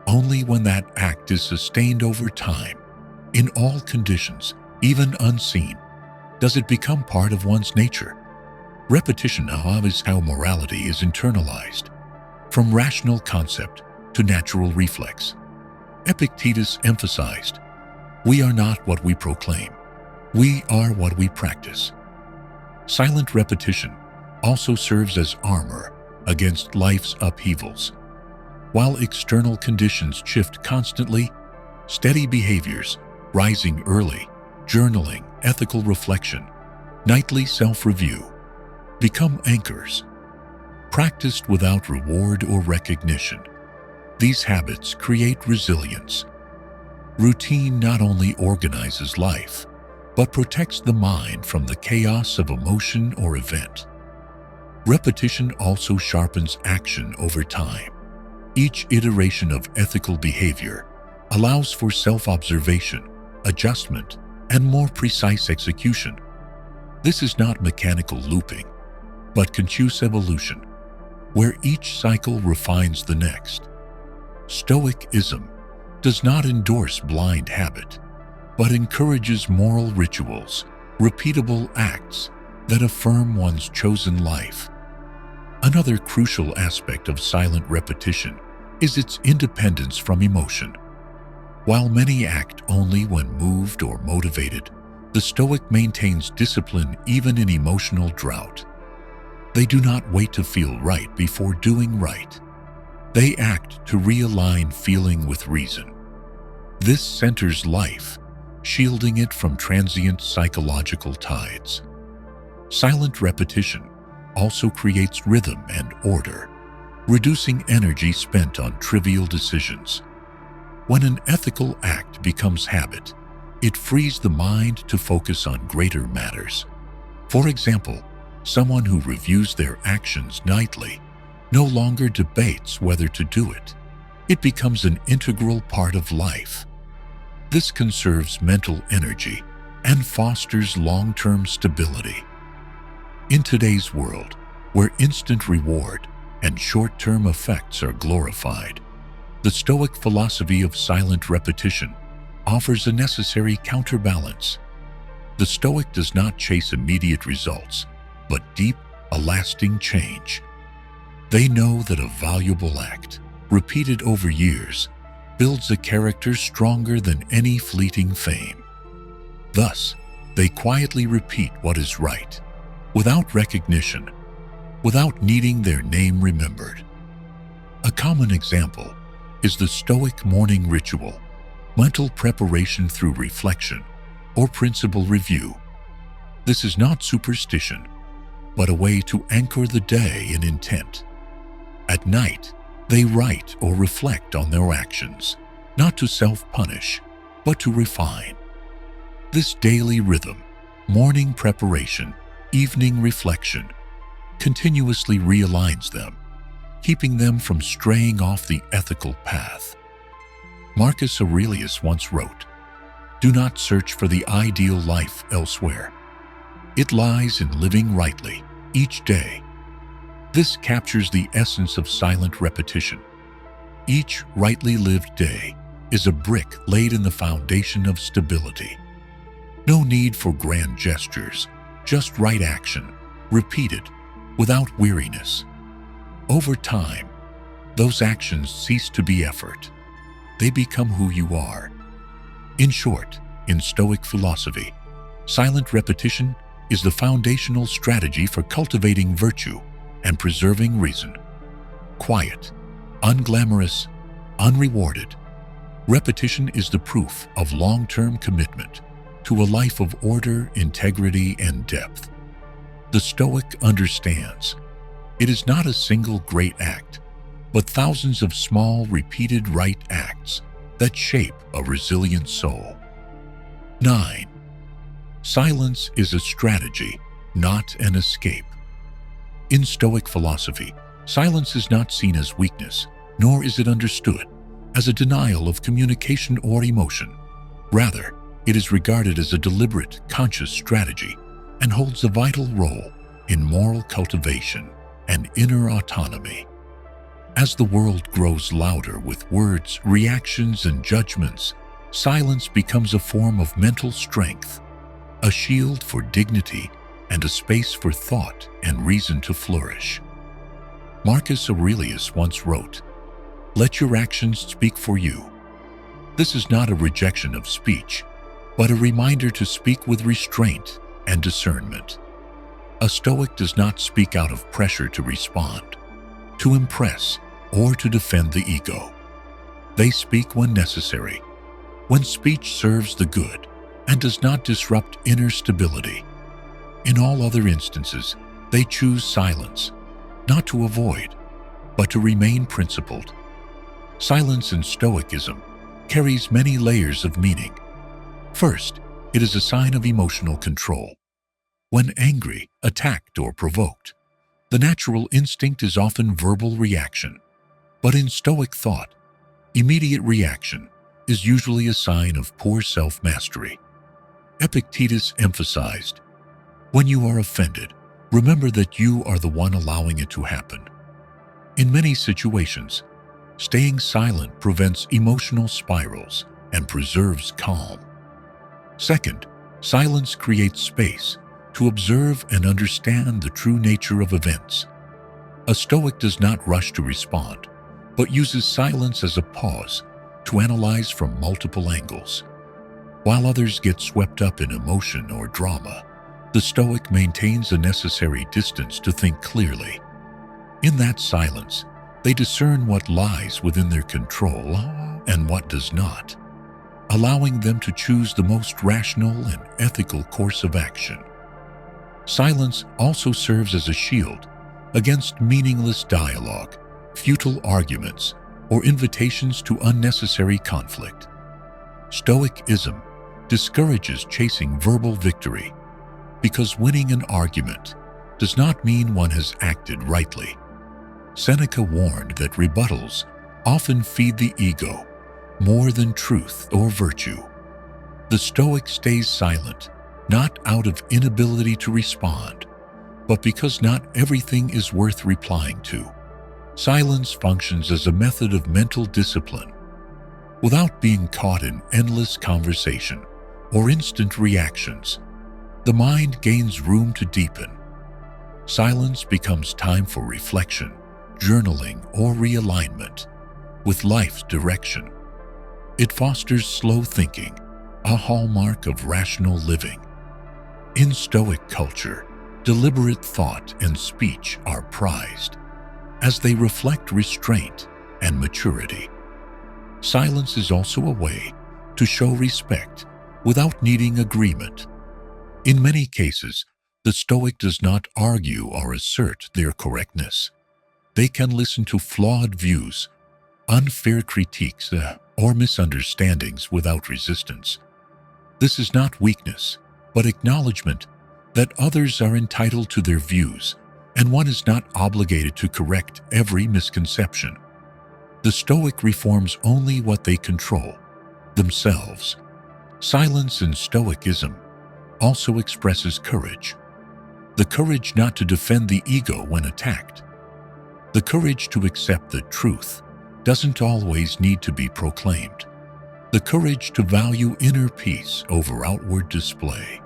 [SPEAKER 1] Only when that act is sustained over time, in all conditions, even unseen, does it become part of one's nature. Repetition is how morality is internalized, from rational concept to natural reflex. Epictetus emphasized, "We are not what we proclaim, we are what we practice." Silent repetition also serves as armor, against life's upheavals. While external conditions shift constantly, steady behaviors, rising early, journaling, ethical reflection, nightly self-review, become anchors. Practiced without reward or recognition, these habits create resilience. Routine not only organizes life, but protects the mind from the chaos of emotion or event. Repetition also sharpens action over time. Each iteration of ethical behavior allows for self-observation, adjustment, and more precise execution. This is not mechanical looping, but conscious evolution, where each cycle refines the next. Stoicism does not endorse blind habit, but encourages moral rituals, repeatable acts that affirm one's chosen life. Another crucial aspect of silent repetition is its independence from emotion. While many act only when moved or motivated, the Stoic maintains discipline even in emotional drought. They do not wait to feel right before doing right. They act to realign feeling with reason. This centers life, shielding it from transient psychological tides. Silent repetition also creates rhythm and order, reducing energy spent on trivial decisions. When an ethical act becomes habit, it frees the mind to focus on greater matters. For example, someone who reviews their actions nightly no longer debates whether to do it. It becomes an integral part of life. This conserves mental energy and fosters long-term stability. In today's world, where instant reward and short-term effects are glorified, the Stoic philosophy of silent repetition offers a necessary counterbalance. The Stoic does not chase immediate results, but deep, lasting change. They know that a valuable act, repeated over years, builds a character stronger than any fleeting fame. Thus, they quietly repeat what is right, without recognition, without needing their name remembered. A common example is the Stoic morning ritual, mental preparation through reflection, or principle review. This is not superstition, but a way to anchor the day in intent. At night, they write or reflect on their actions, not to self-punish, but to refine. This daily rhythm, morning preparation, evening reflection, continuously realigns them, keeping them from straying off the ethical path. Marcus Aurelius once wrote, "Do not search for the ideal life elsewhere. It lies in living rightly each day." This captures the essence of silent repetition. Each rightly lived day is a brick laid in the foundation of stability. No need for grand gestures, just right action, repeated without weariness. Over time, those actions cease to be effort. They become who you are. In short, in Stoic philosophy, silent repetition is the foundational strategy for cultivating virtue and preserving reason. Quiet, unglamorous, unrewarded, repetition is the proof of long-term commitment to a life of order, integrity, and depth. The Stoic understands it is not a single great act, but thousands of small, repeated right acts that shape a resilient soul. 9. Silence is a strategy, not an escape. In Stoic philosophy, silence is not seen as weakness, nor is it understood as a denial of communication or emotion. Rather, it is regarded as a deliberate, conscious strategy and holds a vital role in moral cultivation and inner autonomy. As the world grows louder with words, reactions, and judgments, silence becomes a form of mental strength, a shield for dignity, and a space for thought and reason to flourish. Marcus Aurelius once wrote, "Let your actions speak for you." This is not a rejection of speech, but a reminder to speak with restraint and discernment. A Stoic does not speak out of pressure to respond, to impress, or to defend the ego. They speak when necessary, when speech serves the good and does not disrupt inner stability. In all other instances, they choose silence, not to avoid, but to remain principled. Silence in Stoicism carries many layers of meaning. First, it is a sign of emotional control. When angry, attacked, or provoked, the natural instinct is often verbal reaction. But in Stoic thought, immediate reaction is usually a sign of poor self-mastery. Epictetus emphasized, "When you are offended, remember that you are the one allowing it to happen." In many situations, staying silent prevents emotional spirals and preserves calm. Second, silence creates space to observe and understand the true nature of events. A Stoic does not rush to respond, but uses silence as a pause to analyze from multiple angles. While others get swept up in emotion or drama, the Stoic maintains a necessary distance to think clearly. In that silence, they discern what lies within their control and what does not, allowing them to choose the most rational and ethical course of action. Silence also serves as a shield against meaningless dialogue, futile arguments, or invitations to unnecessary conflict. Stoicism discourages chasing verbal victory because winning an argument does not mean one has acted rightly. Seneca warned that rebuttals often feed the ego more than truth or virtue. The Stoic stays silent, not out of inability to respond, but because not everything is worth replying to. Silence functions as a method of mental discipline. Without being caught in endless conversation or instant reactions, the mind gains room to deepen. Silence becomes time for reflection, journaling, or realignment with life's direction. It fosters slow thinking, a hallmark of rational living. In Stoic culture, deliberate thought and speech are prized, as they reflect restraint and maturity. Silence is also a way to show respect without needing agreement. In many cases, the Stoic does not argue or assert their correctness. They can listen to flawed views, unfair critiques, or misunderstandings without resistance. This is not weakness, but acknowledgement that others are entitled to their views, and one is not obligated to correct every misconception. The Stoic reforms only what they control, themselves. Silence in Stoicism also expresses courage. The courage not to defend the ego when attacked. The courage to accept that truth doesn't always need to be proclaimed. The courage to value inner peace over outward display.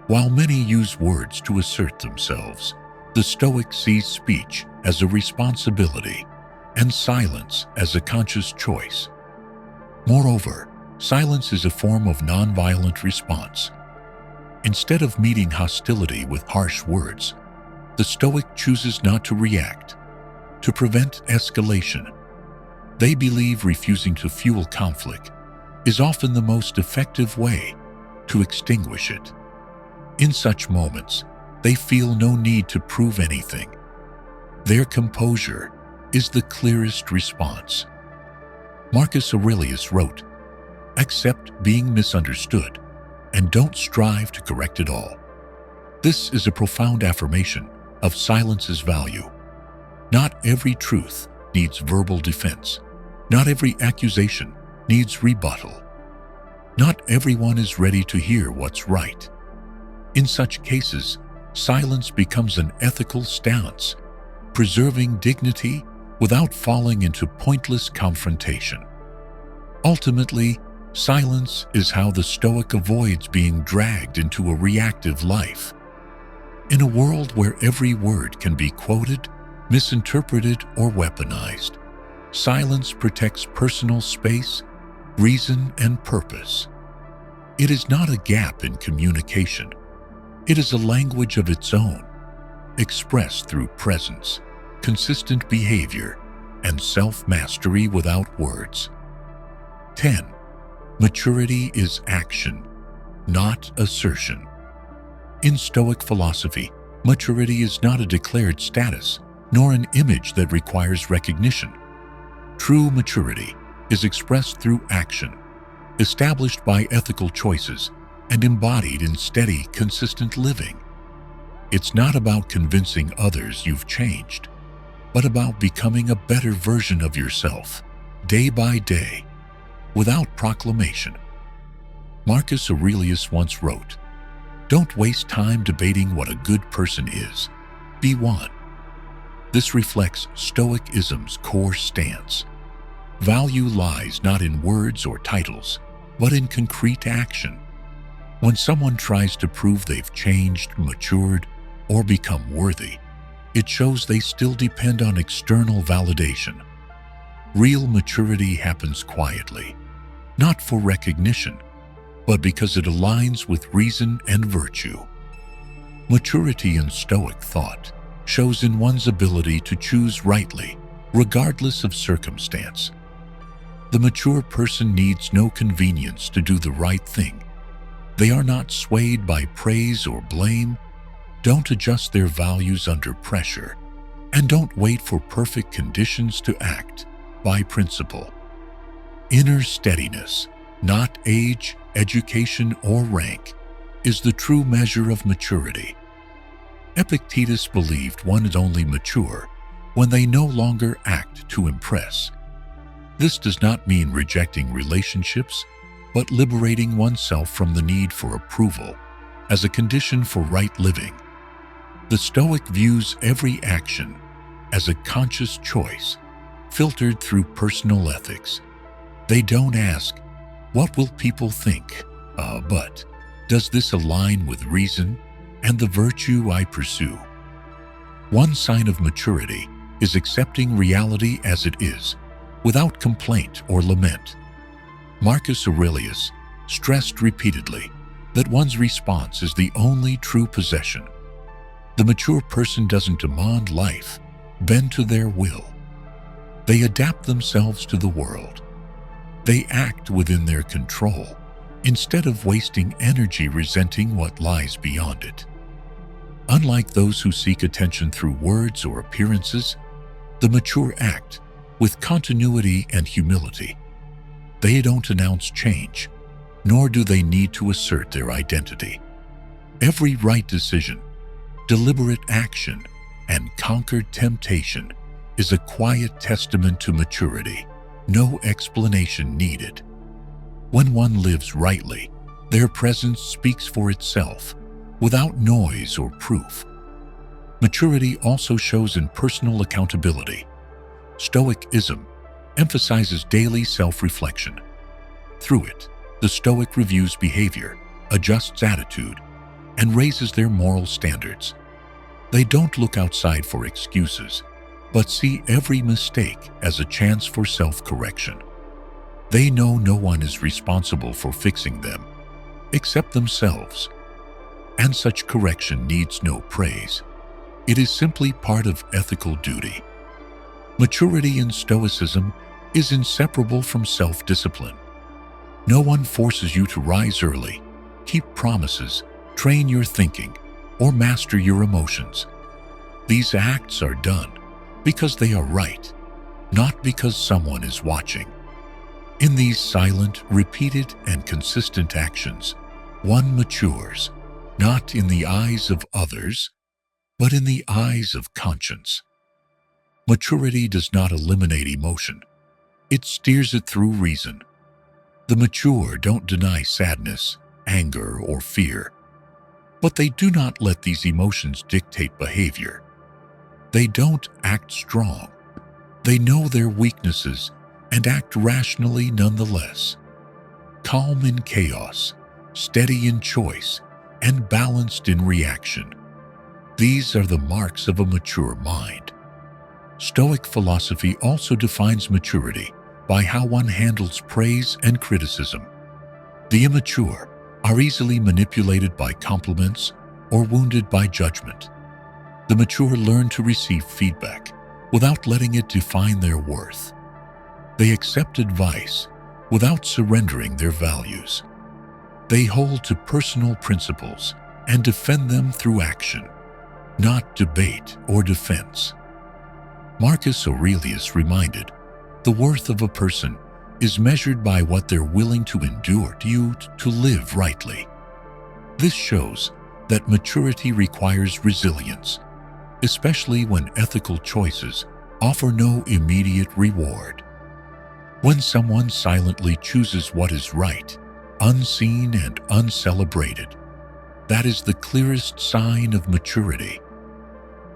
[SPEAKER 1] While many use words to assert themselves, the Stoic sees speech as a responsibility and silence as a conscious choice. Moreover, silence is a form of nonviolent response. Instead of meeting hostility with harsh words, the Stoic chooses not to react, to prevent escalation. They believe refusing to fuel conflict is often the most effective way to extinguish it. In such moments, they feel no need to prove anything. Their composure is the clearest response. Marcus Aurelius wrote, "Accept being misunderstood, and don't strive to correct it all." This is a profound affirmation of silence's value. Not every truth needs verbal defense. Not every accusation needs rebuttal. Not everyone is ready to hear what's right. In such cases, silence becomes an ethical stance, preserving dignity without falling into pointless confrontation. Ultimately, silence is how the Stoic avoids being dragged into a reactive life. In a world where every word can be quoted, misinterpreted, or weaponized, silence protects personal space, reason, and purpose. It is not a gap in communication. It is a language of its own, expressed through presence, consistent behavior, and self-mastery without words. 10. Maturity is action, not assertion. In Stoic philosophy, maturity is not a declared status, nor an image that requires recognition. True maturity is expressed through action, established by ethical choices, and embodied in steady, consistent living. It's not about convincing others you've changed, but about becoming a better version of yourself, day by day, without proclamation. Marcus Aurelius once wrote, "Don't waste time debating what a good person is. Be one." This reflects Stoicism's core stance. Value lies not in words or titles, but in concrete action. When someone tries to prove they've changed, matured, or become worthy, it shows they still depend on external validation. Real maturity happens quietly, not for recognition, but because it aligns with reason and virtue. Maturity in Stoic thought shows in one's ability to choose rightly, regardless of circumstance. The mature person needs no convenience to do the right thing. They are not swayed by praise or blame, don't adjust their values under pressure, and don't wait for perfect conditions to act by principle. Inner steadiness, not age, education, or rank, is the true measure of maturity. Epictetus believed one is only mature when they no longer act to impress. This does not mean rejecting relationships, but liberating oneself from the need for approval as a condition for right living. The Stoic views every action as a conscious choice, filtered through personal ethics. They don't ask, "What will people think?" but "Does this align with reason and the virtue I pursue?" One sign of maturity is accepting reality as it is, without complaint or lament. Marcus Aurelius stressed repeatedly that one's response is the only true possession. The mature person doesn't demand life, bend to their will. They adapt themselves to the world. They act within their control, instead of wasting energy resenting what lies beyond it. Unlike those who seek attention through words or appearances, the mature act with continuity and humility. They don't announce change, nor do they need to assert their identity. Every right decision, deliberate action, and conquered temptation is a quiet testament to maturity, no explanation needed. When one lives rightly, their presence speaks for itself, without noise or proof. Maturity also shows in personal accountability. Stoicism emphasizes daily self-reflection. Through it, the Stoic reviews behavior, adjusts attitude, and raises their moral standards. They don't look outside for excuses, but see every mistake as a chance for self-correction. They know no one is responsible for fixing them, except themselves. And such correction needs no praise. It is simply part of ethical duty. Maturity in Stoicism is inseparable from self-discipline. No one forces you to rise early, keep promises, train your thinking, or master your emotions. These acts are done because they are right, not because someone is watching. In these silent, repeated, and consistent actions, one matures, not in the eyes of others, but in the eyes of conscience. Maturity does not eliminate emotion. It steers it through reason. The mature don't deny sadness, anger, or fear, but they do not let these emotions dictate behavior. They don't act strong. They know their weaknesses and act rationally nonetheless. Calm in chaos, steady in choice, and balanced in reaction. These are the marks of a mature mind. Stoic philosophy also defines maturity by how one handles praise and criticism. The immature are easily manipulated by compliments or wounded by judgment. The mature learn to receive feedback, without letting it define their worth. They accept advice without surrendering their values. They hold to personal principles and defend them through action, not debate or defense. Marcus Aurelius reminded, "The worth of a person is measured by what they're willing to endure to live rightly." This shows that maturity requires resilience, especially when ethical choices offer no immediate reward. When someone silently chooses what is right, unseen and uncelebrated, that is the clearest sign of maturity.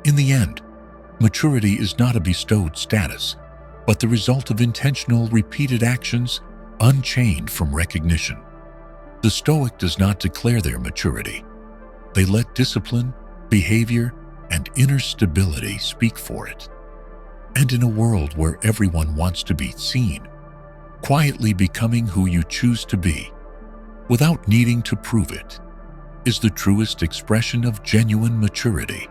[SPEAKER 1] In the end, maturity is not a bestowed status, but the result of intentional, repeated actions unchained from recognition. The Stoic does not declare their maturity. They let discipline, behavior, and inner stability speak for it. And in a world where everyone wants to be seen, quietly becoming who you choose to be, without needing to prove it, is the truest expression of genuine maturity.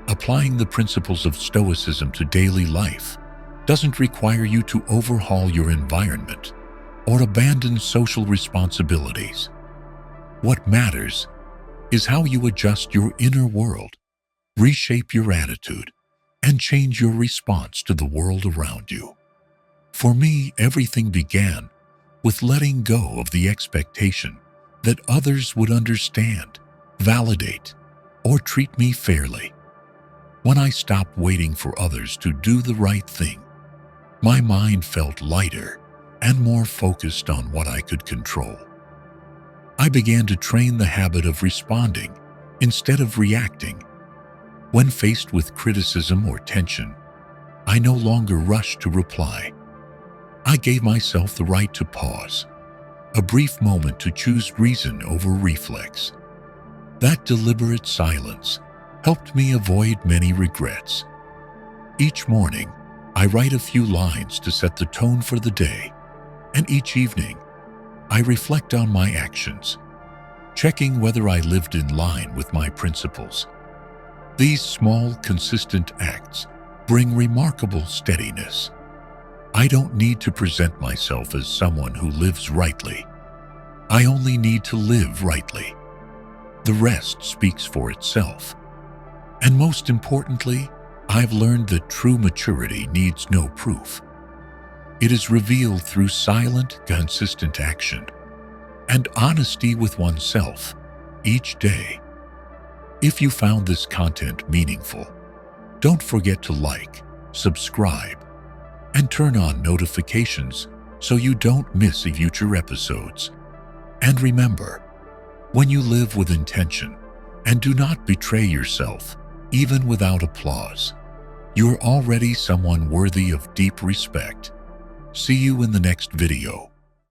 [SPEAKER 1] Applying the principles of Stoicism to daily life doesn't require you to overhaul your environment or abandon social responsibilities. What matters is how you adjust your inner world, reshape your attitude, and change your response to the world around you. For me, everything began with letting go of the expectation that others would understand, validate, or treat me fairly. When I stopped waiting for others to do the right thing, my mind felt lighter and more focused on what I could control. I began to train the habit of responding instead of reacting. When faced with criticism or tension, I no longer rushed to reply. I gave myself the right to pause, a brief moment to choose reason over reflex. That deliberate silence helped me avoid many regrets. Each morning, I write a few lines to set the tone for the day, and each evening, I reflect on my actions, checking whether I lived in line with my principles. These small, consistent acts bring remarkable steadiness. I don't need to present myself as someone who lives rightly. I only need to live rightly. The rest speaks for itself. And most importantly, I've learned that true maturity needs no proof. It is revealed through silent, consistent action and honesty with oneself each day. If you found this content meaningful, don't forget to like, subscribe, and turn on notifications so you don't miss future episodes. And remember, when you live with intention and do not betray yourself, even without applause, you're already someone worthy of deep respect. See you in the next video.